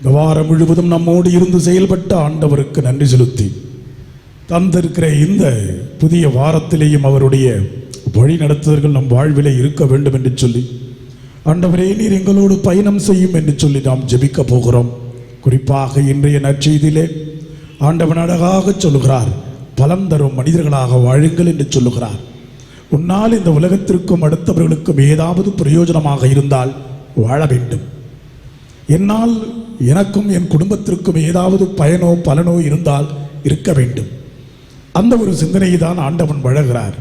இந்த வாரம் முழுவதும் நம்மோடு இருந்து செயல்பட்ட ஆண்டவருக்கு நன்றி செலுத்தி தந்திருக்கிற இந்த புதிய வாரத்திலேயும் அவருடைய வழி நடத்துதல்கள் நம் வாழ்விலே இருக்க வேண்டும் என்று சொல்லி, ஆண்டவரே நீர் எங்களோடு பயணம் செய்யும் என்று சொல்லி நாம் ஜெபிக்க போகிறோம். குறிப்பாக இன்றைய நற்செய்தியிலே ஆண்டவன் அழகாக சொல்லுகிறார், பலம் தரும் மனிதர்களாக வாழுங்கள் என்று சொல்லுகிறார். உன்னால் இந்த உலகத்திற்கும் அடுத்தவர்களுக்கும் ஏதாவது பிரயோஜனமாக இருந்தால் வாழ வேண்டும். என்னால் எனக்கும் என் குடும்பத்திற்கும் ஏதாவது பயனோ பலனோ இருந்தால் இருக்க வேண்டும். அந்த ஒரு சிந்தனையை தான் ஆண்டவன் வழங்குகிறார்.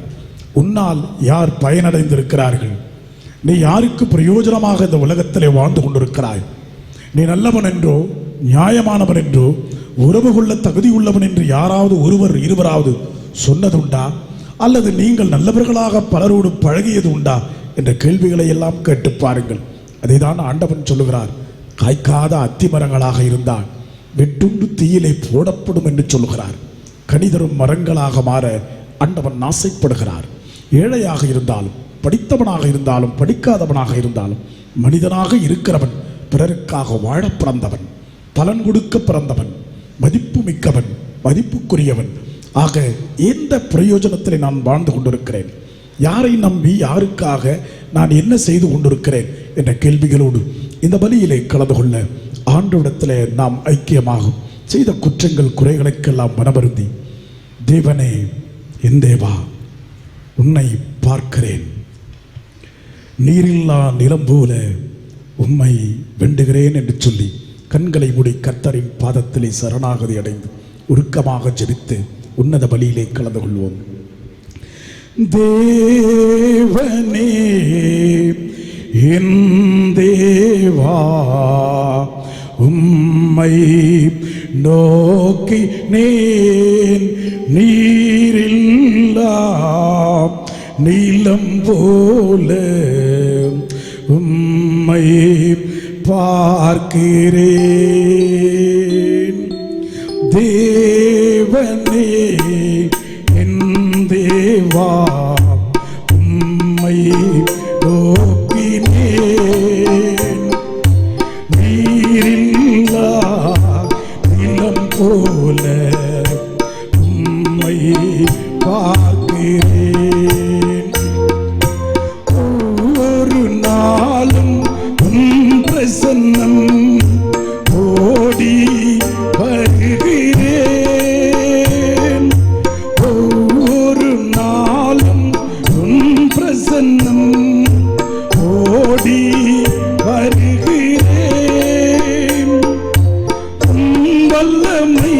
உன்னால் யார் பயனடைந்திருக்கிறார்கள்? நீ யாருக்கு பிரயோஜனமாக இந்த உலகத்திலே வாழ்ந்து கொண்டிருக்கிறாய்? நீ நல்லவன் என்றோ நியாயமானவன் என்றோ உறவு கொள்ள தகுதி உள்ளவன் என்று யாராவது ஒருவர் இருவராவது சொன்னதுண்டா? அல்லது நீங்கள் நல்லவர்களாக பலரோடு பழகியது உண்டா என்ற கேள்விகளை எல்லாம் கேட்டு பாருங்கள். அதை தான் ஆண்டவன் சொல்லுகிறார். காய்க்காத அத்திமரங்களாக இருந்தால் வெட்டுண்டு தீயிலே போடப்படும் என்று சொல்லுகிறார். கனிதரும் மரங்களாக மாற ஆண்டவன் ஆசைப்படுகிறார். ஏழையாக இருந்தாலும் படித்தவனாக இருந்தாலும் படிக்காதவனாக இருந்தாலும் மனிதனாக இருக்கிறவன் பிறருக்காக வாழ பிறந்தவன், பலன் கொடுக்க பிறந்தவன், மதிப்பு மிக்கவன், மதிப்புக்குரியவன். ஆக எந்த பிரயோஜனத்தில் நான் வாழ்ந்து கொண்டிருக்கிறேன்? யாரை நம்பி யாருக்காக நான் என்ன செய்து கொண்டிருக்கிறேன் என்ற கேள்விகளோடு இந்த பலியிலே கலந்து கொள்ள ஆண்டவரிடத்திலே நாம் ஐக்கியமாகும். செய்த குற்றங்கள் குறைகளுக்கெல்லாம் மனமருந்தி, தேவனே என் தேவா உன்னை பார்க்கிறேன், நீரில்லா நிலம் போல உம்மை வேண்டுகிறேன் என்று சொல்லி கண்களை மூடி கர்த்தரின் பாதத்திலே சரணாகதி அடைந்து உருக்கமாக ஜெபித்து உன்னத பலியிலே கலந்து கொள்வோம். தேவனே என் தேவா உம்மை நோக்கி நேன் நீரில்லா நீலம் போல உம்மை பார்க்கிறேன். தேவனே என் தேவா உம்மை நோக்கினேன், நீரில்லா நிலம் போல உம்மை பார்க்கிறேன். ஒவ்வொரு நாளும் உம் பிரசன்னம் ஓடி வருகிறேன். ஒவ்வொரு நாளும் உம் பிரசன்னம் ஓடி வருகிறேன். உம் வல்லமை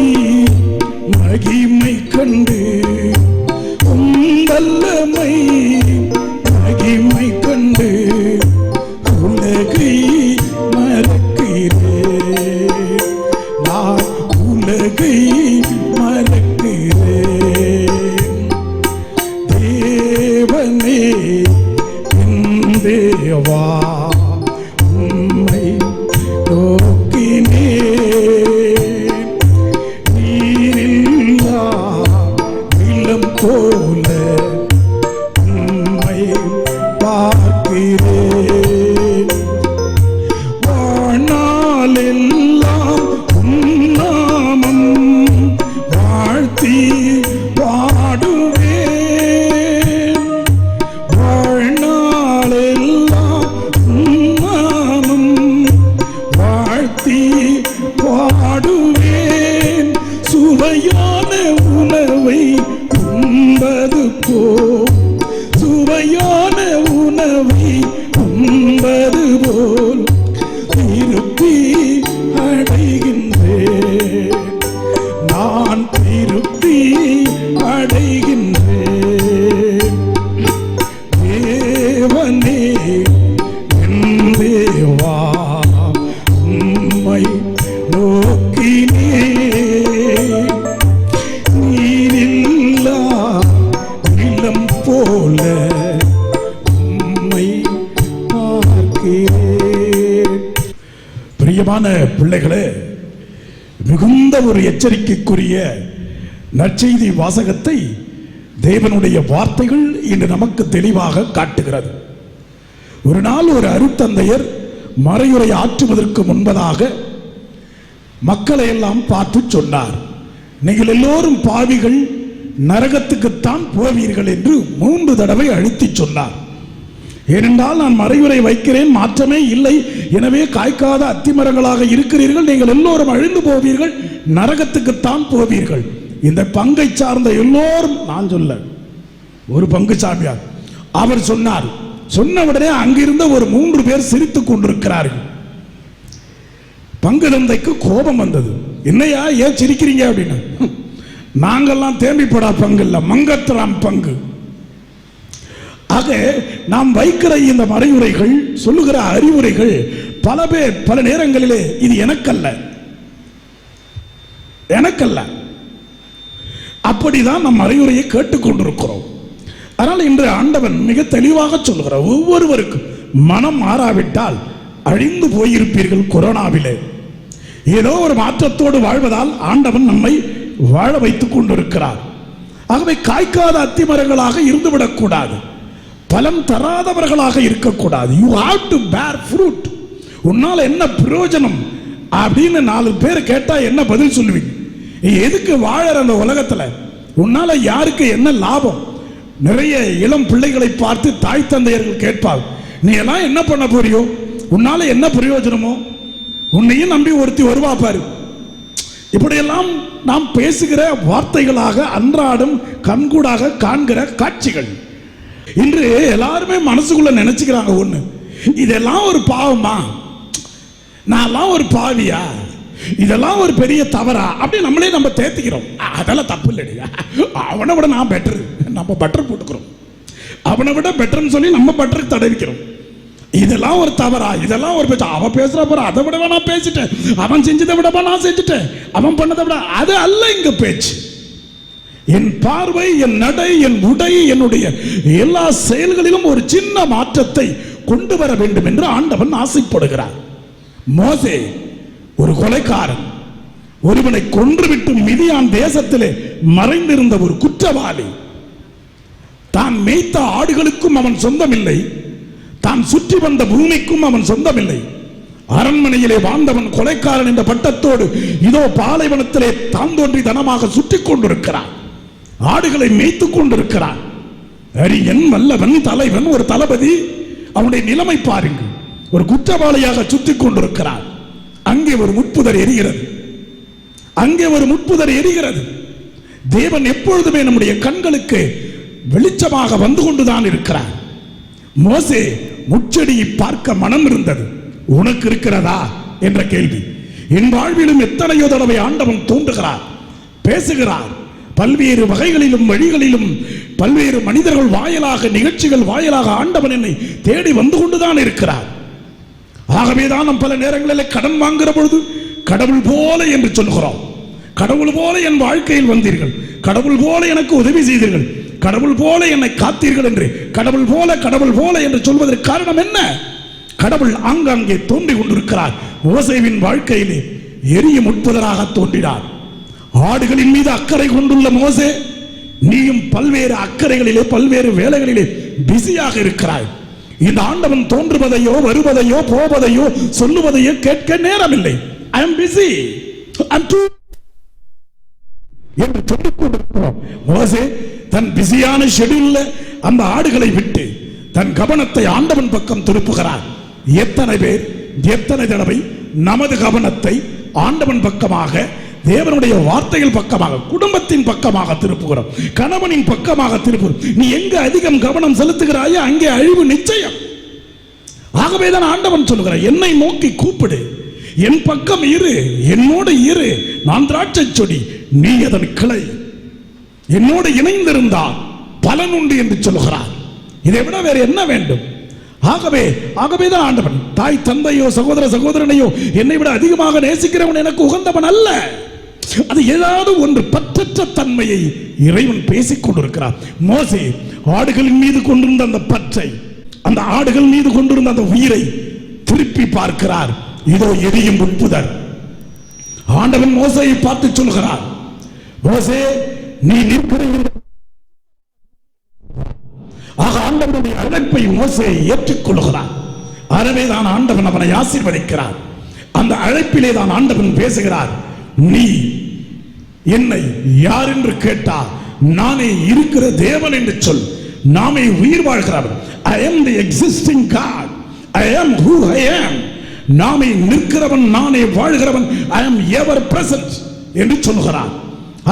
மகிமை கண்டு, உம் வல்லமை மகிமை கண்டு உலகை மறக்கிறேன். நான் உலகை மறக்கிறேன். தேவனே என் தேவா உம்மை நோக்கினேன், நீரில்லா நிலம் போல உம்மை பார்க்கிறேன். வாழ்நாளெல்லாம் உம் நாமம் வாழ்த்தி பாடுவேன். வாழ்நாளெல்லாம் உம் நாமம் வாழ்த்தி பாடுவேன். சுவையான உணவை உண்பது போல், சுவையான உணவை உண்பது போல் திருப்தி அடைகின்றேன். நான் திருப்தி அடைகின்றேன். தேவனே என் தேவா உம்மை நோக்கினேன், நீரில்லா நிலம் போல உம்மை பார்க்கிறேன். பிரியமான பிள்ளைகளே, மிகுந்த ஒரு எச்சரிக்கைக்குரிய நற்செய்தி வாசகத்தை தேவனுடைய வார்த்தைகள் இன்று நமக்கு தெளிவாக காட்டுகிறது. ஒரு நாள் ஒரு அருட்தந்தையர் மறையுரை ஆற்றுவதற்கு முன்பதாக மக்களை எல்லாம் பார்த்து சொன்னார், நீங்கள் எல்லோரும் பாவிகள், நரகத்துக்குத்தான் போவீர்கள் என்று 3 தடவை அழுத்தி சொன்னார். ஏனென்றால் நான் மறையுரை வைக்கிறேன், மாற்றமே இல்லை. எனவே காய்க்காத அத்திமரங்களாக இருக்கிறீர்கள், நீங்கள் எல்லோரும் அழிந்து போவீர்கள், நரகத்துக்குத்தான் போவீர்கள். இந்த பங்கை சார்ந்த எல்லோரும், நான் சொல்ல ஒரு பங்கு சாமியார், அவர் சொன்னார். சொன்ன உடனே அங்கிருந்த ஒரு 3 பேர் சிரித்துக் கொண்டிருக்கிறார்கள். பங்கு தந்தைக்கு கோபம் வந்தது. என்னையா ஏன் சிரிக்கிறீங்க அப்படின்னு. நாங்கெல்லாம் தேம்பிப்படா பங்கு இல்ல, மங்கத்திராம் பங்கு. ஆக நாம் வைக்கிற இந்த மறையுரைகள், சொல்லுகிற அறிவுரைகள் பல பேர் பல நேரங்களிலே இது எனக்கல்ல அப்படிதான் நம் மறையுரையை கேட்டுக்கொண்டிருக்கிறோம். அதனால் இன்று ஆண்டவன் மிக தெளிவாக சொல்லுகிறார், ஒவ்வொருவருக்கும் மனம் மாறாவிட்டால் அழிந்து போயிருப்பீர்கள். கொரோனாவிலே ஏதோ ஒரு மாற்றத்தோடு வாழ்வதால் ஆண்டவன் நம்மை வாழ வைத்துக் கொண்டிருக்கிறார். ஆகவே காய்க்காத அத்திமரங்களாக இருந்துவிடக்கூடாது, பலம் தராதவர்களாக இருக்கக்கூடாது. யூ ஹேவ் டு பேர் ஃப்ரூட். உன்னால் என்ன பிரயோஜனம் அப்படின்னு 4 பேர் கேட்டா என்ன பதில் சொல்லுவீங்க? எதுக்கு வாழற அந்த உலகத்துல? உன்னால யாருக்கு என்ன லாபம்? நிறைய இளம் பிள்ளைகளை பார்த்து தாய் தந்தையர்கள் கேட்பார், நீ எல்லாம் என்ன பண்ண போறியோ, உன்னால என்ன பிரயோஜனமோ, உன்னையும் நம்பி ஒருத்தி வருவா பாரு. இப்படியெல்லாம் நாம் பேசுகிற வார்த்தைகளாக அன்றாடம் கண்கூடாக காண்கிற காட்சிகள். இன்று எல்லாருமே மனசுக்குள்ள நினைச்சுக்கிறாங்க, ஒண்ணு, இதெல்லாம் ஒரு பாவமா, நான் ஒரு பாவியா, இதெல்லாம் ஒரு பெரிய தவறா அப்படி நம்மளே நம்ம தேத்திக்கிறோம். அதெல்லாம் தப்பு இல்லடி, அவனை விட நான் பெட்டர், நம்ம பட்டர் போட்டுக்கிறோம், அவனை விட பெட்டர்னு சொல்லி நம்ம பட்டருக்கு தடவிக்கிறோம். இதெல்லாம் ஒரு தவறா, இதெல்லாம் ஒரு பேச்சு, அவன் பேசுற போற, அதை விடவா நான் பேசிட்டேன், அவன் செஞ்சதை விடவா நான் செஞ்சுட்டேன், அவன் பண்ணதை விட, அது அல்ல இங்க பேச்சு. என் பார்வை, என் நடை, என் உடை, என்னுடைய எல்லா செயல்களிலும் ஒரு சின்ன மாற்றத்தை கொண்டு வர வேண்டும் என்று ஆண்டவன் ஆசைப்படுகிறார். மோசே ஒரு கொலைக்காரன், ஒருவனை கொன்றுவிட்டு மிதியான் தேசத்திலே மறைந்திருந்த ஒரு குற்றவாளி. தான் மேய்த்த ஆடுகளுக்கும் அவன் சொந்தமில்லை, தான் சுற்றி வந்த பூமிக்கும் அவன் சொந்தமில்லை. அரண்மனையிலே வாழ்ந்தவன் கொலைக்காரன் என்ற பட்டத்தோடு இதோ பாலைவனத்திலே தான் தோன்றி தனமாக சுற்றி கொண்டிருக்கிறான், ஆடுகளை மேய்த்துக் கொண்டிருக்கிறான். அரியன், வல்லவன், தலைவன், ஒரு தளபதி. அவனுடைய நிலைமை பாருங்கள், ஒரு குற்றவாளியாக சுற்றி கொண்டிருக்கிறான். அங்கே ஒரு முட்புதர் எரிகிறது, அங்கே ஒரு முட்புதர் எரிகிறது. தேவன் எப்பொழுதுமே நம்முடைய கண்களுக்கு வெளிச்சமாக வந்து கொண்டுதான் இருக்கிறார். மோசே முச்செடியை பார்க்க மனம் இருந்தது, உனக்கு இருக்கிறதா என்ற கேள்வி. என் வாழ்விலும் எத்தனையோ தடவை ஆண்டவன் தோன்றுகிறார், பேசுகிறார். பல்வேறு வகைகளிலும் வழிகளிலும் பல்வேறு மனிதர்கள் வாயிலாக, நிகழ்ச்சிகள் வாயிலாக ஆண்டவன் என்னை தேடி வந்து கொண்டுதான் இருக்கிறார். ஆகவேதான் நாம் பல நேரங்களில் கடன் வாங்குகிற பொழுது கடவுள் போல என்று சொல்கிறோம். கடவுள் போல என் வாழ்க்கையில் வந்தீர்கள், கடவுள் போல எனக்கு உதவி செய்தீர்கள், கடவுள் போல என்னை காத்தீர்கள் என்று கடவுள் போல என்று சொல்வதற்கு காரணம் என்ன? கடவுள் ஆங்காங்கே தோன்றி கொண்டிருக்கிறார். மோசேவின் வாழ்க்கையிலே எரிய முட்புதராக தோன்றினார். ஆடுகளின் மீது அக்கறை கொண்டுள்ள மோசே, நீயும் பல்வேறு அக்கறைகளிலே பல்வேறு வேலைகளிலே பிஸியாக இருக்கிறாய். இந்த ஆண்டவன் தோன்றுவதையோ வருவதையோ போவதையோ சொல்லுவதையோ கேட்க நேரமில்லை. I am busy, I'm too என்று சொல்லிக் கொண்டிருக்கிறோம். மோசே தன் பிஸியான ஷெட்யூல்ல அந்த ஆடுகளை விட்டு தன் கவனத்தை ஆண்டவன் பக்கம் திருப்புகிறார். எத்தனை பேர் எத்தனை தடவை நமது கவனத்தை ஆண்டவன் பக்கமாக, தேவனுடைய வார்த்தைகள் பக்கமாக, குடும்பத்தின் பக்கமாக திருப்புகிறோம், கணவனின் பக்கமாக திருப்புகிறோம். நீ எங்க அதிகம் கவனம் செலுத்துகிறாயோ அங்கே அழிவு நிச்சயம். ஆகவேதான் ஆண்டவன் சொல்லுகிறார், என்னை நோக்கி கூப்பிடு, என் பக்கம் இரு, என்னோடு இரு, நான் திராட்சை செடி, நீ அதன் கிளை, என்னோடு இணைந்திருந்தால் பலன் உண்டு என்று சொல்லுகிறார். இதை விட வேற என்ன வேண்டும்? ஆகவேதான் ஆண்டவன், தாய் தந்தையோ சகோதர சகோதரனையோ என்னை விட அதிகமாக நேசிக்கிறவன் எனக்கு உகந்தவன் அல்ல. அது ஏதாவது ஒன்று பற்றற்ற தன்மையை இறைவன் பேசிக் கொண்டிருக்கிறார். மோசே ஆடுகளின் மீது கொண்டிருந்த அந்த பற்றை, அந்த ஆடுகள் மீது கொண்டிருந்த அந்த உயிரை திருப்பி பார்க்கிறார். இதோ எரியும் முட்புதர். ஆண்டவன் மோசேயை பார்த்து சொல்கிறார், மோசே நீ நிற்கிறீர்கள். ஆக ஆண்டவனுடைய அழைப்பை மோசே ஏற்றுக்கொள்கிறார். ஆகவேதான் ஆண்டவன் அவனை ஆசீர்வதிக்கிறார். அந்த அழைப்பிலே தான் ஆண்டவன் பேசுகிறார். நீ என்னை யார் என்று கேட்டால் நானே இருக்கிற தேவன் என்று சொல். நாமே உயிர் வாழ்கிறவன். I am the existing God. I am who I am. நாமே நிற்கிறவன், நானே வாழ்கிறவன். I am ever present என்று சொல்கிறார்.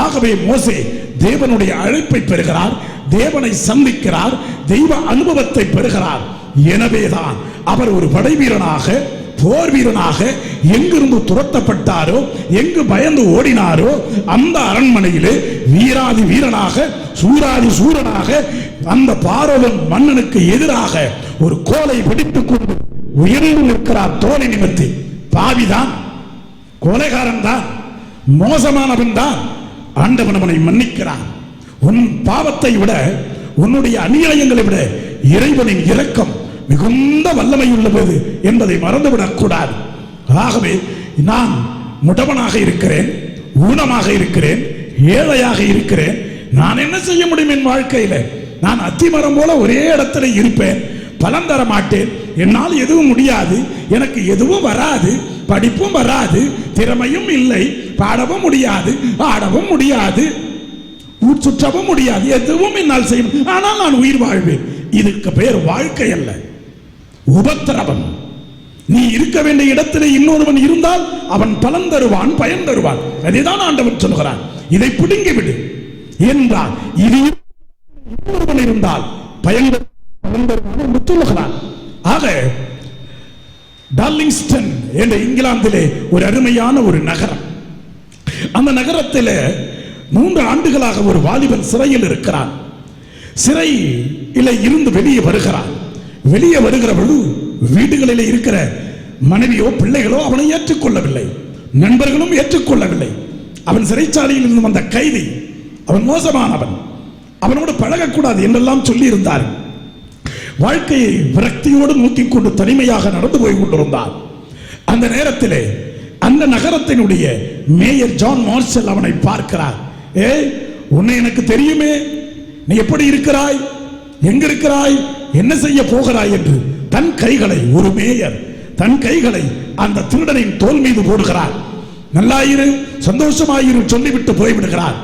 ஆகவே மோசே தேவனுடைய அழைப்பை பெறுகிறார், தேவனை சந்திக்கிறார், தெய்வ அனுபவத்தை பெறுகிறார். எனவேதான் அவர் ஒரு படை வீரனாக, போர் வீரனாக எங்கிருந்து துரத்தப்பட்டாரோ, எங்கு பயந்து ஓடினாரோ அந்த அரண்மனையிலே வீராதி வீரனாக, சூராதி சூரனாக அந்த பார்வோன் மன்னனுக்கு எதிராக ஒரு கோலை பிடித்துக் கொண்டு உயர்ந்து நிற்கிறார். தோலை நிமித்தி பாவிதான், கொலைகாரன் தான், மோசமானவன் தான். ஆண்டவன் அவனை மன்னிக்கிறான். உன் பாவத்தை விட, உன்னுடைய அநியாயங்களை விட இறைவனின் இரக்கம் மிகுந்த வல்லமை உள்ளது என்பதை மறந்துவிடக் கூடாது. ஆகவே நான் முடவனாக இருக்கிறேன், ஊனமாக இருக்கிறேன், ஏழையாக இருக்கிறேன். நான் என்ன செய்ய முடியும் என் வாழ்க்கையில? நான் அத்திமரம் போல ஒரே இடத்துல இருப்பேன், பலன் தர மாட்டேன். என்னால் எதுவும் முடியாது, எனக்கு எதுவும் வராது, படிப்பும் வராது, திறமையும் இல்லை, பாடவும் முடியாது, ஆடவும் முடியாது, ஊர் சுற்றவும் முடியாது, எதுவும் என்னால் செய்ய. ஆனால் நான் உயிர் வாழ்வேன். இதுக்கு பேர் வாழ்க்கை அல்ல, உபத்திரவம். நீ இருக்க வேண்டிய இடத்திலே இன்னொருவன் இருந்தால் அவன் பலன் தருவான், பயன் தருவான். அதைதான் ஆண்டவன் சொல்கிறான். இதை பிடுங்கி விடு என்றால் இது இன்னொருவன் இருந்தால் பயன் தருவான் என்று சொல்லுகிறான். ஆக டார்லிங்ஸ்டன் என்ற இங்கிலாந்திலே ஒரு அருமையான ஒரு நகரம். அந்த நகரத்தில் 3 ஆண்டுகளாக ஒரு வாலிபன் சிறையில் இருக்கிறான். சிறையில் இருந்து வெளியே வருகிறான். வெளியே வருகிற பொழுது வீடுகளில் இருக்கிற மனைவியோ பிள்ளைகளோ அவனை ஏற்றுக்கொள்ளவில்லை, நண்பர்களும் ஏற்றுக்கொள்ளவில்லை. அவன் சிறைச்சாலையில் இருந்து வந்த கைதி, அவன் மோசமானவன், அவனோடு பழகக்கூடாது என்றெல்லாம் சொல்லி இருந்தார். வாழ்க்கையை விரக்தியோடு நோக்கிக் கொண்டு தனிமையாக நடந்து போய் கொண்டிருந்தான். அந்த நேரத்திலே அந்த நகரத்தினுடைய மேயர் ஜான் மார்ஷல் அவனை பார்க்கிறார். உன்னை எனக்கு தெரியுமே, நீ எப்படி இருக்கிறாய், எங்க இருக்கிறாய், என்ன செய்ய போகிறாய் என்று தன் கைகளை, ஒரு மேயர் தன் கைகளை அந்த திருடனின் தோல் மீது போடுகிறார். நல்லாயிரு, சந்தோஷமாயிரு சொல்லிவிட்டு போய்விடுகிறார்.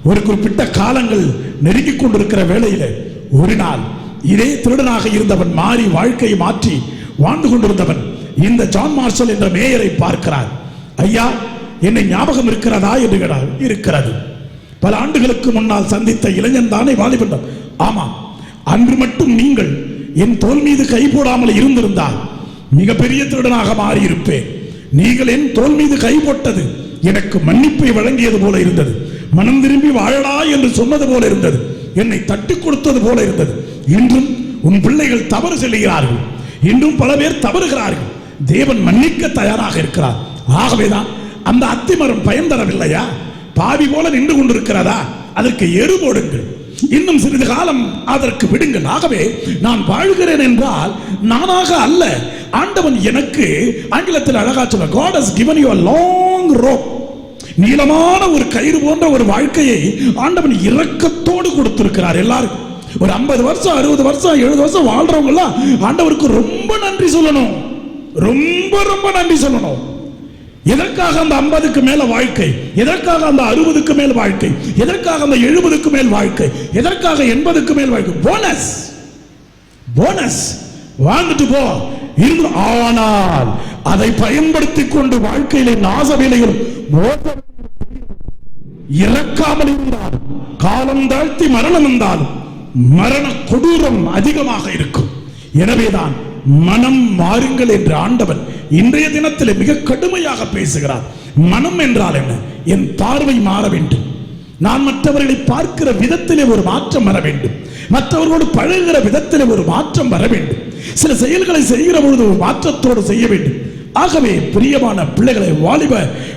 ஒரு குறிப்பிட்ட காலங்கள் நெருங்கிக் கொண்டிருக்கிற வேளையில் ஒரு நாள் இதே திருடனாக இருந்தவன் மாறி வாழ்க்கையை மாற்றி வாழ்ந்து கொண்டிருந்தவன் இந்த ஜான் மார்ஷல் என்ற மேயரை பார்க்கிறார். ஐயா, என்னை ஞாபகம் இருக்கிறதா என்று கேட்டார். இருக்கிறது. பல ஆண்டுகளுக்கு முன்னால் சந்தித்த இளைஞன் தானே வாலிபன்? ஆமாம். அன்று மட்டும் நீங்கள் என் தோல் மீது கை போடாமல் இருந்திருந்தால் மிகப்பெரிய திருடனாக மாறி இருப்பேன். நீங்கள் என் தோல் மீது கை போட்டது எனக்கு மன்னிப்பை வழங்கியது போல இருந்தது, மனம் திரும்பி வாழடா என்று சொன்னது போல இருந்தது, என்னை தட்டி கொடுத்தது போல இருந்தது. இன்றும் உன் பிள்ளைகள் தவறு செய்கிறார்கள், இன்றும் பல பேர் தவறுகிறார்கள். தேவன் மன்னிக்க தயாராக இருக்கிறார். ஆகவேதான் அந்த அத்திமரம் பயன் தரவில்லையா, பாவி போல நின்று கொண்டிருக்கிறதா, அதற்கு எரு போடுங்கள், இன்னும் சிறிது காலம் அதற்கு விடுங்கள். ஆகவே நான் வாழ்கிறேன் என்றால் நானாக அல்ல, ஆண்டவன் எனக்கு, ஆங்கிலத்தில் அழகா சொல்ல, God has given you a long rope, நீளமான ஒரு கயிறு போன்ற ஒரு வாழ்க்கையை ஆண்டவன் இரக்கத்தோடு கொடுத்திருக்கிறார். எல்லாருக்கும் ஒரு 50 வருஷம் 60 வருஷம் 70 வருஷம் வாழ்றவங்க எல்லாம் ஆண்டவருக்கு ரொம்ப நன்றி சொல்லணும், ரொம்ப ரொம்ப நன்றி சொல்லணும். எதற்காக அந்த 50க்கு மேல வாழ்க்கை, எதற்காக அந்த 60க்கு மேல் வாழ்க்கை, எதற்காக அந்த 70க்கு மேல் வாழ்க்கை, எதற்காக 80க்கு மேல் வாழ்க்கை? போனஸ் போனஸ் வாழ்ந்துட்டு போ இருந்து. ஆனால் அதை பயன்படுத்தி கொண்டு வாழ்க்கையிலே நாச வேலைகள் இறக்காமல் இருந்தால், காலம் தாழ்த்தி மரணம் வந்தாலும் மரண கொடூரம் அதிகமாக இருக்கும். எனவேதான் மனம் மாறுங்கள் என்று ஆண்டவன் இன்றைய தினத்தில் மிக கடுமையாக பேசுகிறார். மனம் என்றால் என்ன? என் பார்வை மாற வேண்டும், நான் மற்றவர்களை பார்க்கிற விதத்திலே ஒரு மாற்றம் வர வேண்டும், மற்றவர்களோடு பழகுகிற விதத்திலே ஒரு மாற்றம் வர வேண்டும், சில செயல்களை செய்கிற பொழுது ஒரு மாற்றத்தோடு செய்ய வேண்டும். ஆகவே பிரியமான பிள்ளைகளை, வாலிப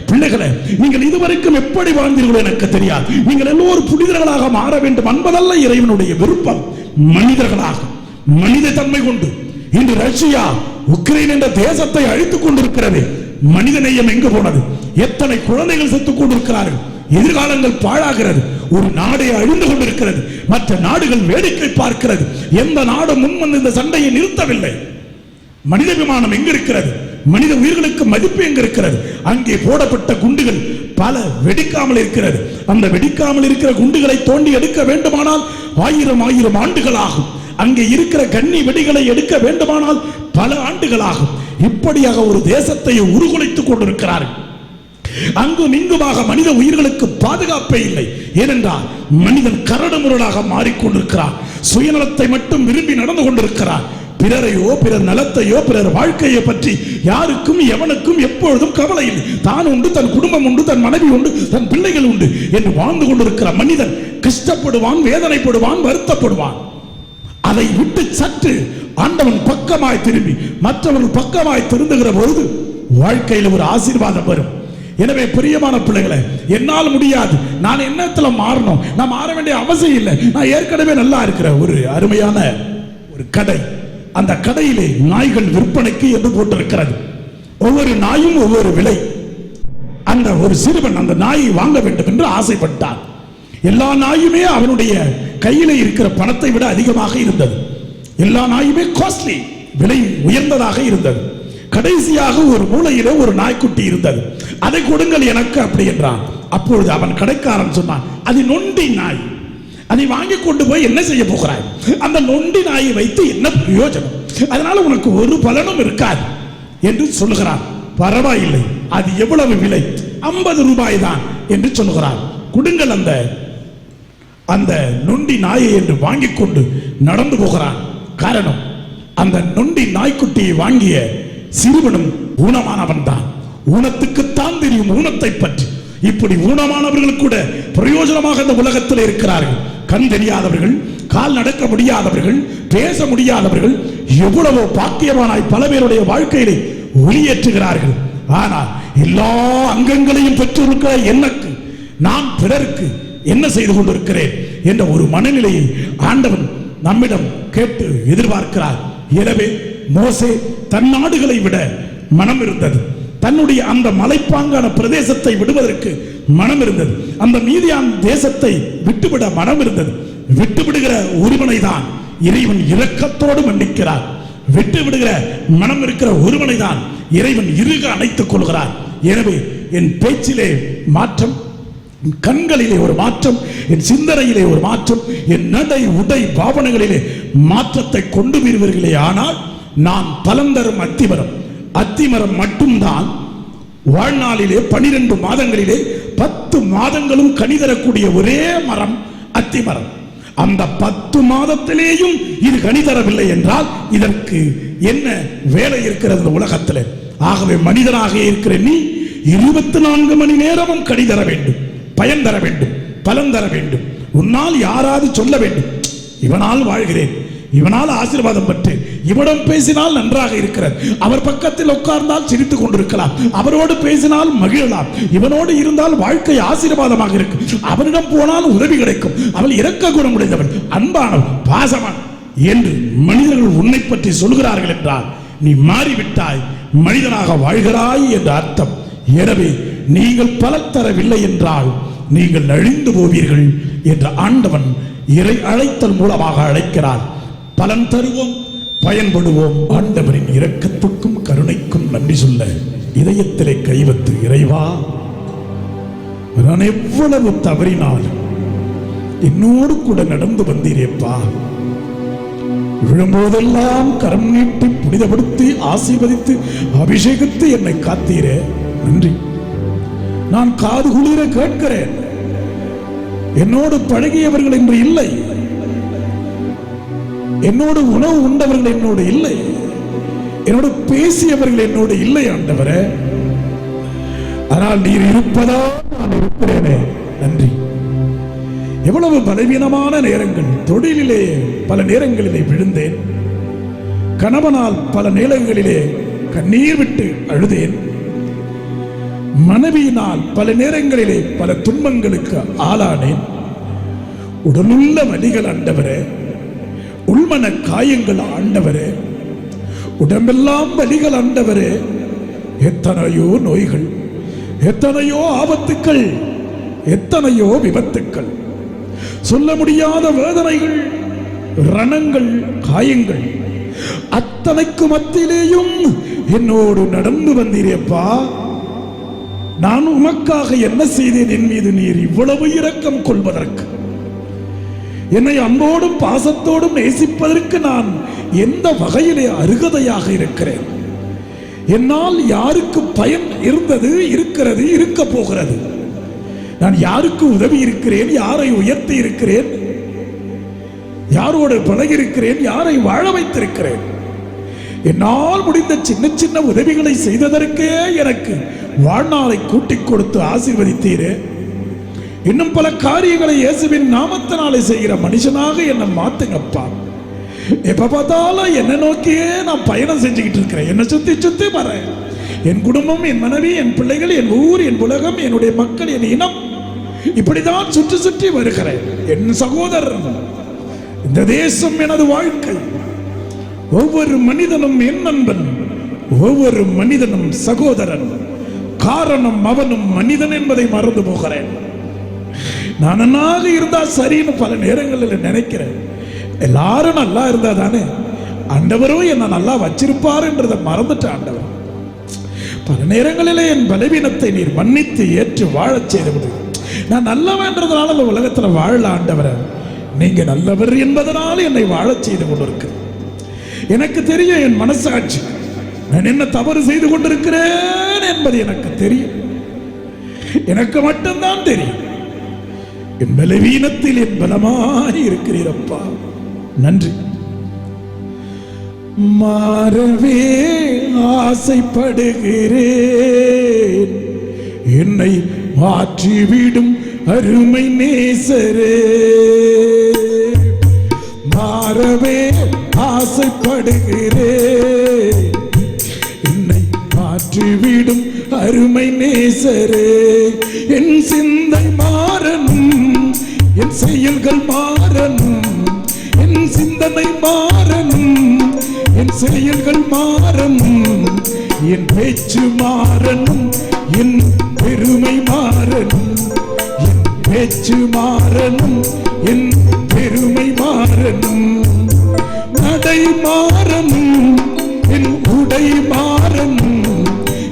பிள்ளைகளை, நீங்கள் இதுவரைக்கும் எப்படி வாழ்ந்தீர்களோ எனக்கு தெரியாது. நீங்கள் எல்லோரும் புனிதர்களாக மாற வேண்டும் என்பதல்ல இறைவனுடைய விருப்பம். மனிதர்களாக, மனித தன்மை கொண்டு இன்று ரஷ்யா உக்ரைன் என்ற தேசத்தை அழித்துக் கொண்டிருக்கிறது. மனித நேயம் எங்கு போனது? எத்தனை குழந்தைகள் செத்துக் கொண்டிருக்கிறார்கள், எதிர்காலங்கள் பாழாகிறது, ஒரு நாடே அழிந்து கொண்டிருக்கிறது, மற்ற நாடுகள் வேடிக்கை பார்க்கிறது. எந்த நாடு முன்வந்து இந்த சண்டையை நிறுத்தவில்லை. மனித விமானம் எங்கு இருக்கிறது? மனித உயிர்களுக்கு மதிப்பு எங்க இருக்கிறது? அங்கே போடப்பட்ட குண்டுகள் பல வெடிக்காமல் இருக்கிறது. அந்த வெடிக்காமல் இருக்கிற குண்டுகளை தோண்டி எடுக்க வேண்டுமானால் 1000 ஆண்டுகள் ஆகும். அங்கே இருக்கிற கன்னி வெடிகளை எடுக்க வேண்டுமானால் பல ஆண்டுகள் ஆகும். இப்படியாக ஒரு தேசத்தை உருகுலைத்துக் கொண்டிருக்கிறார்கள். அங்கும் இங்குமாக மனித உயிர்களுக்கு பாதுகாப்பே இல்லை. ஏனென்றால் மனிதன் கரடு முரடாக மாறிக்கொண்டிருக்கிறார். சுயநலத்தை மட்டும் விரும்பி நடந்து கொண்டிருக்கிறார். பிறரையோ, பிறர் நலத்தையோ, பிறர் வாழ்க்கையை பற்றி யாருக்கும் எவனுக்கும் எப்பொழுதும் கவலை இல்லை. தான் உண்டு, தன் குடும்பம் உண்டு, தன் மனைவி உண்டு, தன் பிள்ளைகள் உண்டு என்று வாழ்ந்து கொண்டிருக்கிற மனிதன் கஷ்டப்படுவான், வேதனைப்படுவான், வருத்தப்படுவான். அதை விட்டு சற்று ஆண்டவன் பக்கமாய் திரும்பி மற்றவர்கள் பக்கமாய் திருந்துகிற பொழுது வாழ்க்கையில் ஒரு ஆசீர்வாதம் வரும். எனவே பிரியமான பிள்ளைகளை, என்னால் முடியாது, நான் என்னத்துல மாறணும், நான் மாற வேண்டிய அவசியம் இல்லை, நான் ஏற்கனவே நல்லா இருக்கிற ஒரு அருமையான ஒரு கடை. அந்த கடையிலே நாய்கள் விற்பனைக்கு என்று போட்டிருக்கிறது. ஒவ்வொரு நாயும் ஒவ்வொரு விலை. அந்த ஒரு சிறுவன் அந்த நாயை வாங்க வேண்டும் என்று ஆசைப்பட்டான். எல்லா நாயுமே அவனுடைய கையிலே இருக்கிற பணத்தை விட அதிகமாக இருந்தது. எல்லா நாயுமே காஸ்ட்லி, விலை உயர்ந்ததாக இருந்தது. கடைசியாக ஒரு மூலையிலே ஒரு நாய்க்குட்டி இருந்தது. அதை கொடுங்கள் எனக்கு அப்படி என்றான். அப்பொழுது அவன் கடைக்காரன் சொன்னான், அது நொண்டி நாய், அதை வாங்கி கொண்டு போய் என்ன செய்ய போகிறாய்? அந்த நொண்டி நாயை வைத்து என்ன பிரயோஜனம்? அதனால உனக்கு ஒரு பலனும் இருக்காது என்று சொல்லுகிறான். பரவாயில்லை, அது எவ்வளவு விலை? 50 ரூபாய் தான் என்று சொல்லுகிறான். கொடுங்கள் அந்த நொண்டி நாயை என்று வாங்கி கொண்டு நடந்து போகிறான். காரணம், அந்த நொண்டி நாய்க்குட்டியை வாங்கிய சிறுவனும் ஊனமானவன் தான். ஊனத்துக்குத்தான் தெரியும் ஊனத்தை பற்றி. இப்படி ஊனமானவர்கள் கூட பிரயோஜனமாக இந்த உலகத்தில் இருக்கிறார்கள். கண் தெரியாதவர்கள், கால் நடக்க முடியாதவர்கள், பேச முடியாதவர்கள் எவ்வளவோ பாக்கியவானாய் பல பேருடைய வாழ்க்கையிலே ஒளியேற்றுகிறார்கள். ஆனால் எல்லா அங்கங்களையும் பெற்றிருக்கிற எனக்கு நான் பிறருக்கு என்ன செய்து கொண்டிருக்கிறேன் என்ற ஒரு மனநிலையை ஆண்டவன் நம்மிடம் கேட்டு எதிர்பார்க்கிறார். எனவே மோசே தன் நாடுகளை விட மனம் இருந்தது. தன்னுடைய அந்த மலைப்பாங்கான பிரதேசத்தை விடுவதற்கு மனம் இருந்தது. அந்த மீதியான் தேசத்தை விட்டுவிட மனம் இருந்தது. விட்டுவிடுகிற ஒருவனை தான் இறைவன் இரக்கத்தோடு மன்னிக்கிறார். விட்டு விடுகிற மனம் இருக்கிற ஒருவனை தான் இறைவன் இறுக அணைத்துக் கொள்கிறார். எனவே என் பேச்சிலே மாற்றம், கண்களிலே ஒரு மாற்றம், என் சிந்தனையிலே ஒரு மாற்றம், என் நடை உடை பாவனைகளிலே மாற்றத்தை கொண்டு வருவீர்களே ஆனால் நான் பலன் தரும் அத்திமரம் மட்டும்தான் வாழ்நாளிலே 12 மாதங்களிலே 10 மாதங்களும் கனி தரக்கூடிய ஒரே மரம் அத்திமரம். அந்த 10 மாதத்திலேயும் இது கனி தரவில்லை என்றால் இதற்கு என்ன வேலை இருக்கிறது இந்த உலகத்தில்? ஆகவே மனிதனாக இருக்கிற நீ 24 மணி நேரமும் கனி தர வேண்டும், பயன் தர வேண்டும், பலன் தர வேண்டும். உன்னால் யாராவது சொல்ல வேண்டும், இவனால் வாழ்கிறேன், இவனால் ஆசீர்வாதம் பெற்று, இவனிடம் பேசினால் நன்றாக இருக்கிறது, அவர் பக்கத்தில் உட்கார்ந்தால் சிரித்துக் கொண்டிருக்கலாம், அவரோடு பேசினால் மகிழலாம், இவனோடு இருந்தால் வாழ்க்கை ஆசீர்வாதமாக இருக்கும், அவனிடம் போனால் உதவி கிடைக்கும், அவள் இரக்க குணமுடையவள், அன்பானவள், பாசமான் என்று மனிதர்கள் உன்னை பற்றி சொல்கிறார்கள் என்றால் நீ மாறிவிட்டாய், மனிதனாக வாழ்கிறாய் என்ற அர்த்தம். எனவே நீங்கள் பலன் தரவில்லை என்றால் நீங்கள் அழிந்து போவீர்கள் என்ற ஆண்டவன் இறை அழைத்தல் மூலமாக அழைக்கிறார். பலன் தருவோம், பயன்படுவோம். ஆண்டவரின் இரக்கத்துக்கும் கருணைக்கும் நன்றி சொல்ல இதயத்திலே கைவத்து, இறைவா, நான் எவ்வளவு தவறினாலும் என்னோடு கூட நடந்து வந்தீரேப்பா. விழும்போதெல்லாம் கரம் நீட்டி புனிதப்படுத்தி ஆசீர்வதித்து அபிஷேகித்து என்னை காத்தீரே, நன்றி. நான் காது குளிர கேட்கிறேன். என்னோடு பழகியவர்கள் என்று இல்லை, என்னோடு உணவு உண்டவர்கள் என்னோடு இல்லை, என்னோடு பேசியவர்கள் என்னோடு இல்லை ஆண்டவரே. ஆனால் நீர் இருப்பதா நான் இருக்கிறேனே, நன்றி. எவ்வளவு பலவீனமான நேரங்கள், தொழிலிலே பல நேரங்களிலே விழுந்தேன், கணவனால் பல நேரங்களிலே கண்ணீர் விட்டு அழுதேன், மனைவியினால் பல நேரங்களிலே பல துன்பங்களுக்கு ஆளானேன். உடலுள்ள வலிகள் ஆண்டவரே, உள்மன காயங்கள் ஆண்டவரே, உடம்பெல்லாம் வலிகள் ஆண்டவரே. எத்தனையோ நோய்கள், எத்தனையோ ஆபத்துக்கள், எத்தனையோ விபத்துக்கள், சொல்ல முடியாத வேதனைகள், ரணங்கள், காயங்கள், அத்தனைக்கு மத்தியிலேயும் என்னோடு நடந்து வந்தீரேப்பா. நான் உமக்காக என்ன செய்தேன்? என் மீது நீர் இவ்வளவு இரக்கம் கொள்வதற்கு, என்னை அன்போடும் பாசத்தோடும் நேசிப்பதற்கு நான் எந்த வகையிலே அருகதையாக இருக்கிறேன்? என்னால் யாருக்கு பயன் இருந்தது, இருக்கிறது, இருக்க போகிறது? நான் யாருக்கு உதவி இருக்கிறேன்? யாரை உயர்த்தி இருக்கிறேன்? யாரோடு பழகி இருக்கிறேன்? யாரை வாழ வைத்திருக்கிறேன்? என்னால் முடிந்த சின்ன சின்ன உதவிகளை செய்ததற்கே எனக்கு வாழ்நாளை கூட்டிக் கொடுத்து ஆசீர்வதித்தீரே. இன்னும் பல காரியங்களை இயேசுவின் நாமத்தினாலே செய்கிற மனுஷனாக என்னை மாத்துங்கப்பா. எப்ப பார்த்தாலும் என்னை நோக்கியே நான் பயணம் செஞ்சுக்கிட்டு இருக்கிறேன். என்னை சுத்தி சுத்தி வரேன். என் குடும்பம், என் மனைவி, என் பிள்ளைகள், என் ஊர், என் உலகம், என்னுடைய மக்கள், என் இனம், இப்படிதான் சுற்றி சுற்றி வருகிறேன். என் சகோதரன், இந்த தேசம் எனது வாழ்க்கை. ஒவ்வொரு மனிதனும் என் நண்பன், ஒவ்வொரு மனிதனும் சகோதரன். காரணம் அவனும் மனிதன் என்பதை மறந்து போகிறேன். நான் நன்னாக இருந்தா சரின்னு பல நேரங்களில் நினைக்கிறேன். எல்லாரும் நல்லா இருந்தா தானே ஆண்டவரும் என்ன நல்லா வச்சிருப்பார் என்றதை மறந்துட்ட ஆண்டவர். பல நேரங்களிலே என் பலவீனத்தை நீர் மன்னித்து ஏற்று வாழச் செய்து, நான் நல்லவன்றதுனால இந்த உலகத்தில் வாழல ஆண்டவரை, நீங்க நல்லவர் என்பதனால் என்னை வாழச் செய்து கொண்டிருக்கு. எனக்கு தெரியும் என் மனசாட்சி, நான் என்ன தவறு செய்து கொண்டிருக்கிறேன் என்பது எனக்கு தெரியும். எனக்கு மட்டும்தான் தெரியும். என் பலவீனத்தில் என் பலமாய் இருக்கிறீரப்பா, நன்றி. மாறவே ஆசைப்படுகிறேன், என்னை மாற்றிவிடும் அருமை நேசரே. மாறவே ஆசைப்படுகிறேன், என்னை மாற்றிவிடும் அருமை நேசரே. என் சிந்தை மாறணும், என் செயல்கள் மாறணும், என் சிந்தனை மாறணும், என் செயல்கள் மாறணும், என் பேச்சு மாறணும், என் பெருமை மாறணும். என் பேச்சு மாறணும், என் பெருமை மாறணும். நடை மாறணும், என் உடை மாறணும்,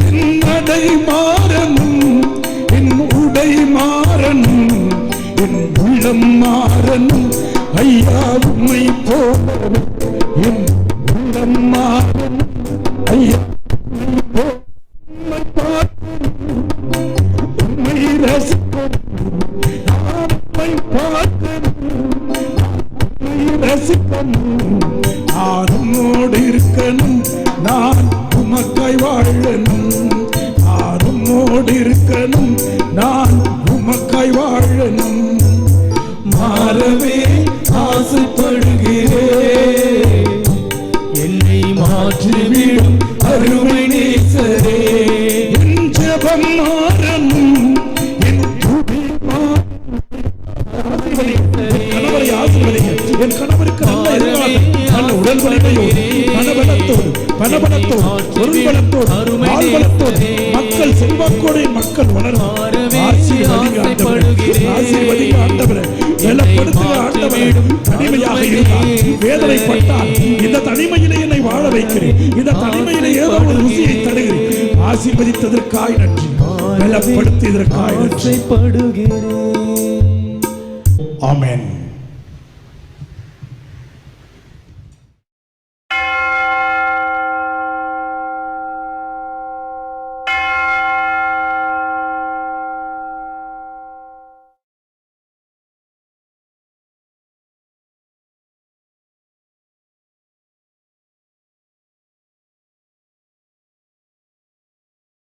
என் நடை மாறணும், என் உடை மாறணும், என் உள்ளம் மாறணும். ஐயா உம்மை போல என் உள்ளம் மாறணும். ஐயா உம்மை ரசிக்கணும், நான் உம்மை பார்க்கணும், ரசிக்கணும். நான் உம்மோடு இருக்கணும், நான் உமக்காய் வாழணும். நான் உம்மோடு இருக்கணும், நான் உமக்காய் வாழணும். மாறவே ஆசைப்படுகிறேன், என்னை மாற்றிவிடும் அருமை நேசரே. என் ஜெபம் மாறணும், என் துதி மாறணும். கணவரை ஆசீர்வதிங்க. என் கணவருக்கு நல்ல எதிர்காலம், நல்ல உடல்பலத்தோடு, மனபலத்தோடு, பணபலத்தோடு, பொருள்பலத்தோடு, ஆள்பலத்தோடு, மக்கள் செல்வாக்கோடு மக்கள் வளரும். ஆசீர்வதிங்க ஆண்டவரே, ஆசீர்வதிங்க ஆண்டவரே. பலப்படுத்துகிற ஆண்டவரே, தனிமையாக இருந்தால், வேதனைப்பட்டால், இந்த தனிமையிலே என்னை வாழ வைக்கிறேன். இந்த தனிமையிலே ஏதோ ஒரு ருசியை தருகிறேன். ஆசீர்வதித்ததற்காய் நன்றி, பலப்படுத்தியதற்காய் நன்றி. ஆமென்.